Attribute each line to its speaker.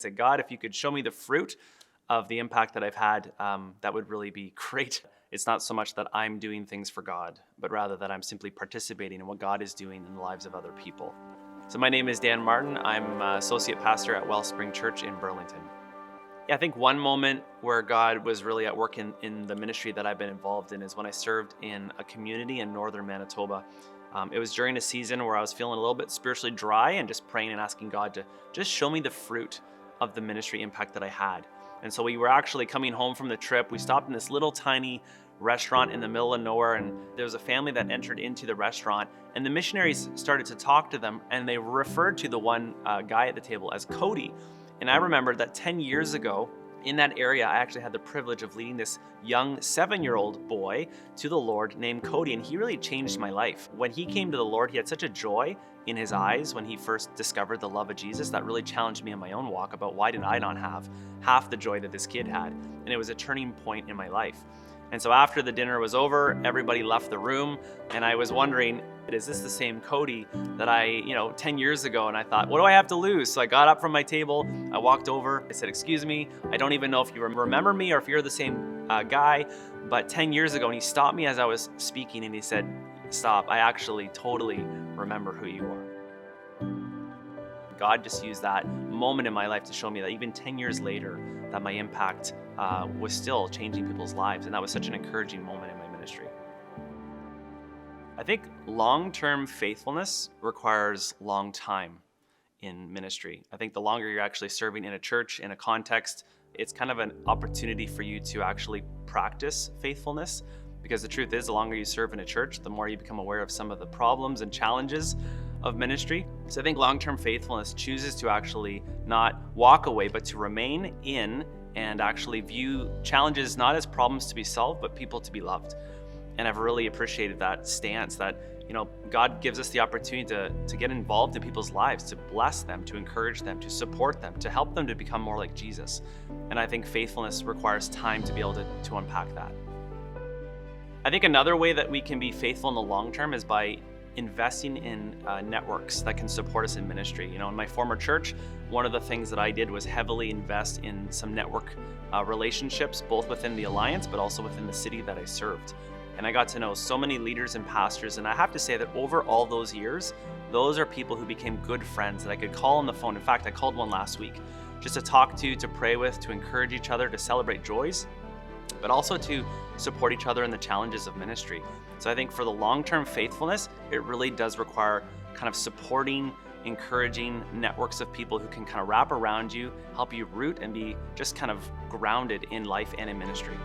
Speaker 1: Say, God, if you could show me the fruit of the impact that I've had, that would really be great. It's not so much that I'm doing things for God, but rather that I'm simply participating in what God is doing in the lives of other people. So my name is Dan Martin. I'm associate pastor at Wellspring Church in Burlington. Yeah, I think one moment where God was really at work in the ministry that I've been involved in is when I served in a community in northern Manitoba. It was during a season where I was feeling a little bit spiritually dry and just praying and asking God to just show me the fruit of the ministry impact that I had. And so we were actually coming home from the trip. We stopped in this little tiny restaurant in the middle of nowhere, and there was a family that entered into the restaurant, and the missionaries started to talk to them, and they referred to the one guy at the table as Cody. And I remembered that 10 years ago, in that area, I actually had the privilege of leading this young 7-year-old boy to the Lord named Cody, and he really changed my life. When he came to the Lord, he had such a joy in his eyes when he first discovered the love of Jesus that really challenged me in my own walk about why did I not have half the joy that this kid had. And it was a turning point in my life. And so after the dinner was over, everybody left the room, and I was wondering, is this the same Cody that I, 10 years ago? And I thought, what do I have to lose? So I got up from my table, I walked over, I said, excuse me, I don't even know if you remember me or if you're the same guy, but 10 years ago, and he stopped me as I was speaking, and he said, stop, I actually totally remember who you are. God just used that moment in my life to show me that even 10 years later, that my impact was still changing people's lives. And that was such an encouraging moment in my ministry. I think long-term faithfulness requires long time in ministry. I think the longer you're actually serving in a church, in a context, it's kind of an opportunity for you to actually practice faithfulness. Because the truth is, the longer you serve in a church, the more you become aware of some of the problems and challenges of ministry. So I think long-term faithfulness chooses to actually not walk away, but to remain in and actually view challenges not as problems to be solved, but people to be loved. And I've really appreciated that stance that, God gives us the opportunity to get involved in people's lives, to bless them, to encourage them, to support them, to help them to become more like Jesus. And I think faithfulness requires time to be able to unpack that. I think another way that we can be faithful in the long term is by investing in networks that can support us in ministry. In my former church, one of the things that I did was heavily invest in some network relationships, both within the Alliance, but also within the city that I served. And I got to know so many leaders and pastors, and I have to say that over all those years, those are people who became good friends that I could call on the phone. In fact, I called one last week just to talk to pray with, to encourage each other, to celebrate joys, but also to support each other in the challenges of ministry. So I think for the long-term faithfulness, it really does require kind of supporting, encouraging networks of people who can kind of wrap around you, help you root and be just kind of grounded in life and in ministry.